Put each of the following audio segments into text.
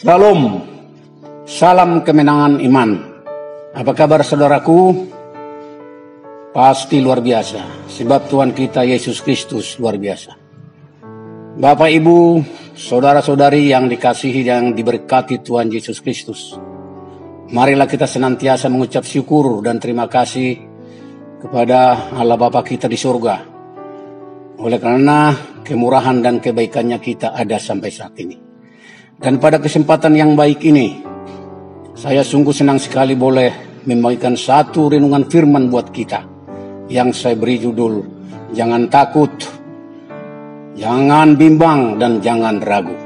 Shalom, salam kemenangan iman. Apa kabar saudaraku? Pasti luar biasa, sebab Tuhan kita Yesus Kristus luar biasa. Bapak, Ibu, saudara-saudari yang dikasihi dan diberkati Tuhan Yesus Kristus, marilah kita senantiasa mengucap syukur dan terima kasih kepada Allah Bapa kita di surga, oleh karena kemurahan dan kebaikannya kita ada sampai saat ini. Dan pada kesempatan yang baik ini, saya sungguh senang sekali boleh membagikan satu renungan firman buat kita, yang saya beri judul, jangan takut, jangan bimbang, dan jangan ragu.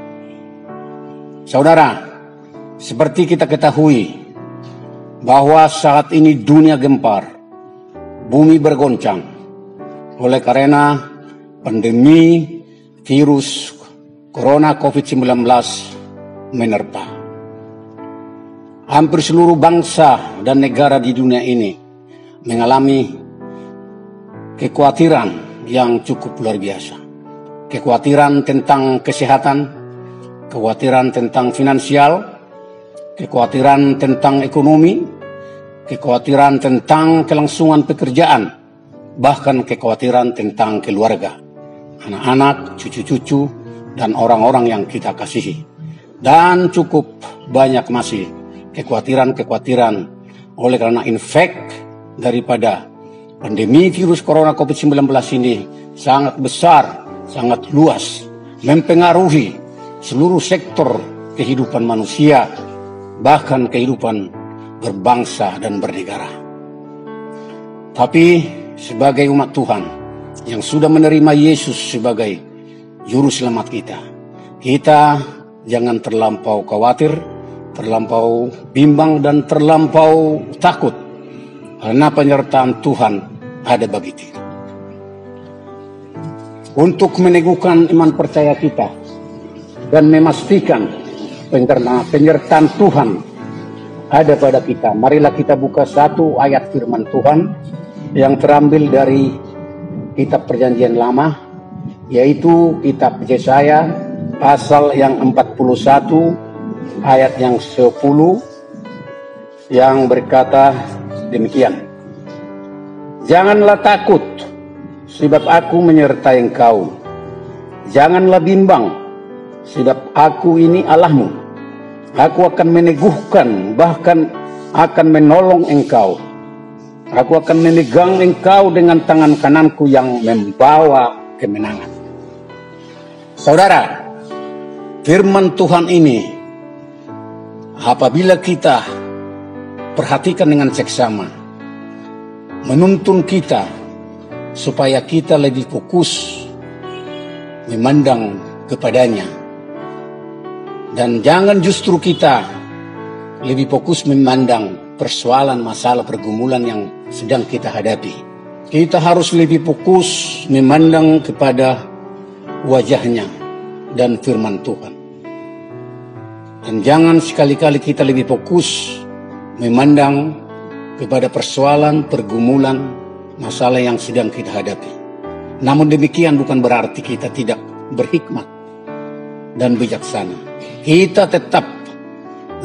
Saudara, seperti kita ketahui, bahwa saat ini dunia gempar, bumi bergoncang, oleh karena pandemi virus Corona COVID-19 menerpa. Hampir seluruh bangsa dan negara di dunia ini mengalami kekhawatiran yang cukup luar biasa. Kekhawatiran tentang kesehatan, kekhawatiran tentang finansial, kekhawatiran tentang ekonomi, kekhawatiran tentang kelangsungan pekerjaan, bahkan kekhawatiran tentang keluarga, anak-anak, cucu-cucu, dan orang-orang yang kita kasihi. Dan cukup banyak masih kekhawatiran-kekhawatiran oleh karena infek daripada pandemi virus Corona COVID-19 ini sangat besar, sangat luas, mempengaruhi seluruh sektor kehidupan manusia, bahkan kehidupan berbangsa dan bernegara. Tapi sebagai umat Tuhan yang sudah menerima Yesus sebagai juru selamat kita, kita jangan terlampau khawatir, terlampau bimbang, dan terlampau takut, karena penyertaan Tuhan ada bagi kita. Untuk meneguhkan iman percaya kita dan memastikan penyertaan Tuhan ada pada kita, marilah kita buka satu ayat firman Tuhan yang terambil dari kitab Perjanjian Lama, yaitu kitab Yesaya pasal yang 41 ayat yang 10 yang berkata demikian. Janganlah takut, sebab aku menyertai engkau. Janganlah bimbang, sebab aku ini Allahmu. Aku akan meneguhkan, bahkan akan menolong engkau. Aku akan memegang engkau dengan tangan kananku yang membawa kemenangan. Saudara, firman Tuhan ini apabila kita perhatikan dengan seksama, menuntun kita supaya kita lebih fokus memandang kepadanya, dan jangan justru kita lebih fokus memandang persoalan, masalah, pergumulan yang sedang kita hadapi. Kita harus lebih fokus memandang kepada wajahnya dan firman Tuhan. Dan jangan sekali-kali kita lebih fokus memandang kepada persoalan, pergumulan, masalah yang sedang kita hadapi. Namun demikian bukan berarti kita tidak berhikmat dan bijaksana. Kita tetap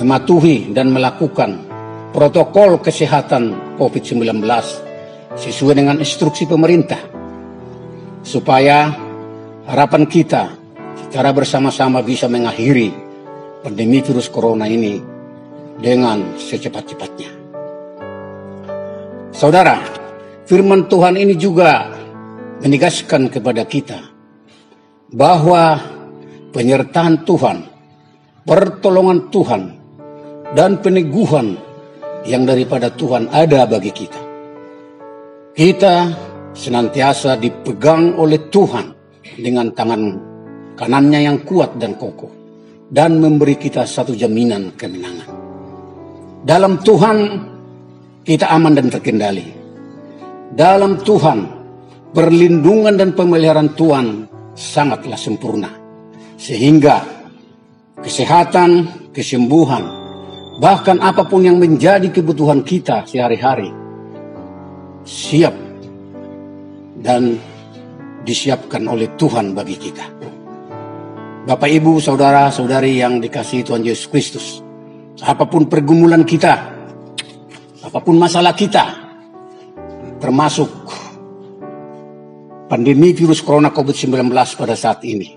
mematuhi dan melakukan protokol kesehatan COVID-19 sesuai dengan instruksi pemerintah, supaya harapan kita secara bersama-sama bisa mengakhiri pandemi virus corona ini dengan secepat-cepatnya. Saudara, firman Tuhan ini juga menegaskan kepada kita bahwa penyertaan Tuhan, pertolongan Tuhan, dan peneguhan yang daripada Tuhan ada bagi kita. Kita senantiasa dipegang oleh Tuhan dengan tangan kanannya yang kuat dan kokoh, dan memberi kita satu jaminan kemenangan. Dalam Tuhan kita aman dan terkendali. Dalam Tuhan perlindungan dan pemeliharaan Tuhan sangatlah sempurna, sehingga kesehatan, kesembuhan, bahkan apapun yang menjadi kebutuhan kita sehari-hari siap dan disiapkan oleh Tuhan bagi kita. Bapak, Ibu, saudara-saudari yang dikasihi Tuhan Yesus Kristus, apapun pergumulan kita, apapun masalah kita, termasuk pandemi virus corona COVID-19 pada saat ini,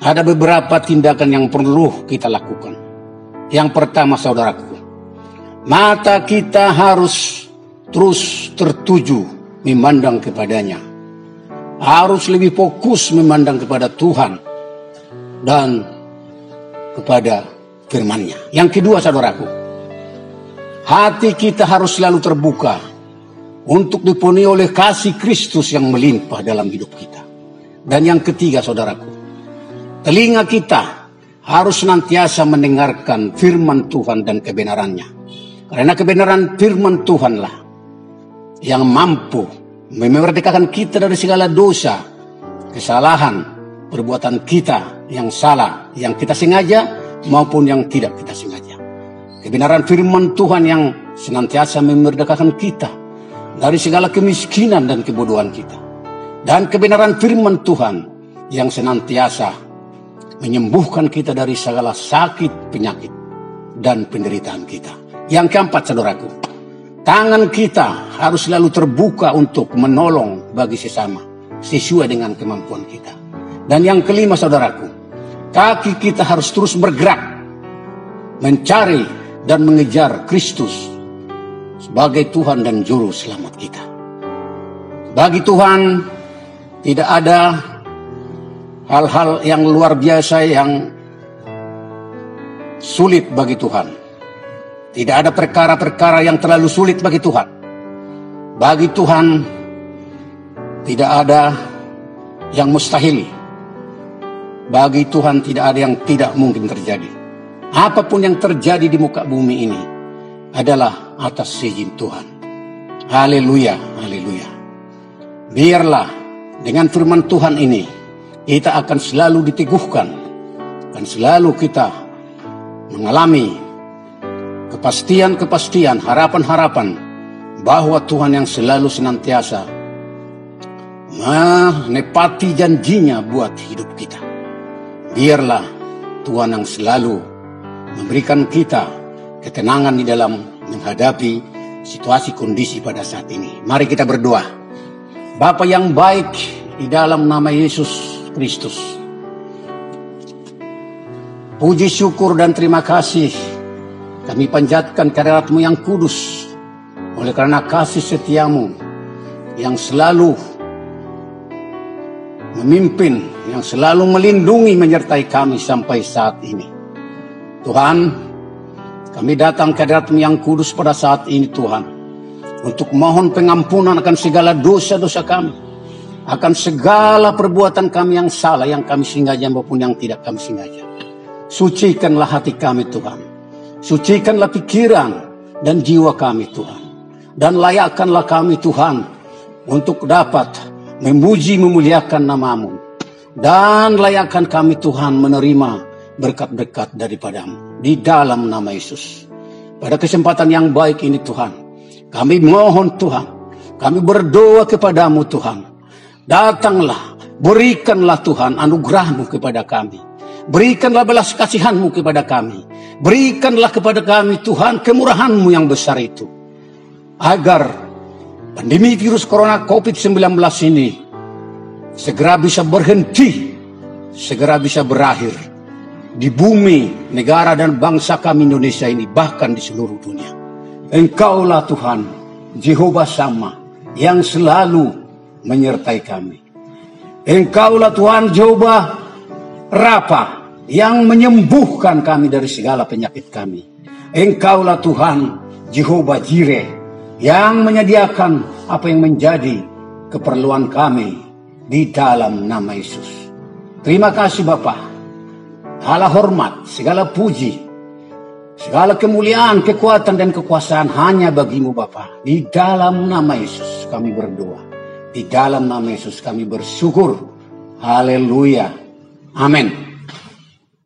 ada beberapa tindakan yang perlu kita lakukan. Yang pertama, saudaraku, mata kita harus terus tertuju memandang kepadanya. Harus lebih fokus memandang kepada Tuhan dan kepada firman-Nya. Yang kedua, saudaraku, hati kita harus selalu terbuka untuk dipenuhi oleh kasih Kristus yang melimpah dalam hidup kita. Dan yang ketiga, saudaraku, telinga kita harus senantiasa mendengarkan firman Tuhan dan kebenarannya. Karena kebenaran firman Tuhanlah yang mampu memerdekakan kita dari segala dosa, kesalahan, perbuatan kita yang salah, yang kita sengaja maupun yang tidak kita sengaja. Kebenaran firman Tuhan yang senantiasa memerdekakan kita dari segala kemiskinan dan kebodohan kita. Dan kebenaran firman Tuhan yang senantiasa menyembuhkan kita dari segala sakit, penyakit, dan penderitaan kita. Yang keempat, saudaraku, tangan kita harus selalu terbuka untuk menolong bagi sesama sesuai dengan kemampuan kita. Dan yang kelima, saudaraku, kaki kita harus terus bergerak mencari dan mengejar Kristus sebagai Tuhan dan Juru Selamat kita. Bagi Tuhan tidak ada hal-hal yang luar biasa yang sulit bagi Tuhan. Tidak ada perkara-perkara yang terlalu sulit bagi Tuhan. Bagi Tuhan tidak ada yang mustahil. Bagi Tuhan tidak ada yang tidak mungkin terjadi. Apapun yang terjadi di muka bumi ini adalah atas izin Tuhan. Haleluya, haleluya. Biarlah dengan firman Tuhan ini kita akan selalu diteguhkan dan selalu kita mengalami kepastian-kepastian, harapan-harapan bahwa Tuhan yang selalu senantiasa menepati janjinya buat hidup kita. Biarlah Tuhan yang selalu memberikan kita ketenangan di dalam menghadapi situasi kondisi pada saat ini. Mari kita berdoa. Bapa yang baik, di dalam nama Yesus Kristus, puji, syukur, dan terima kasih kami panjatkan kehadirat-Mu yang kudus, oleh karena kasih setiamu yang selalu memimpin, yang selalu melindungi, menyertai kami sampai saat ini. Tuhan, kami datang ke hadirat-Mu yang kudus pada saat ini, Tuhan, untuk mohon pengampunan akan segala dosa-dosa kami, akan segala perbuatan kami yang salah, yang kami sengaja maupun yang tidak kami sengaja. Sucikanlah hati kami, Tuhan. Sucikanlah pikiran dan jiwa kami, Tuhan. Dan layakkanlah kami, Tuhan, untuk dapat memuji, memuliakan nama-Mu. Dan layakkan kami, Tuhan, menerima berkat-berkat daripada-Mu. Di dalam nama Yesus. Pada kesempatan yang baik ini, Tuhan, kami mohon, Tuhan, kami berdoa kepada-Mu, Tuhan. Datanglah, berikanlah, Tuhan, anugerah-Mu kepada kami. Berikanlah belas kasihan-Mu kepada kami. Berikanlah kepada kami, Tuhan, kemurahan-Mu yang besar itu. Agar pandemi virus corona COVID-19 ini segera bisa berhenti, segera bisa berakhir di bumi, negara dan bangsa kami Indonesia ini, bahkan di seluruh dunia. Engkaulah Tuhan, Jehovah Sama, yang selalu menyertai kami. Engkaulah Tuhan, Jehovah Rafa, yang menyembuhkan kami dari segala penyakit kami. Engkaulah Tuhan, Jehovah Jireh, yang menyediakan apa yang menjadi keperluan kami di dalam nama Yesus. Terima kasih Bapa. Segala hormat, segala puji, segala kemuliaan, kekuatan dan kekuasaan hanya bagi-Mu Bapa. Di dalam nama Yesus kami berdoa. Di dalam nama Yesus kami bersyukur. Haleluya. Amin.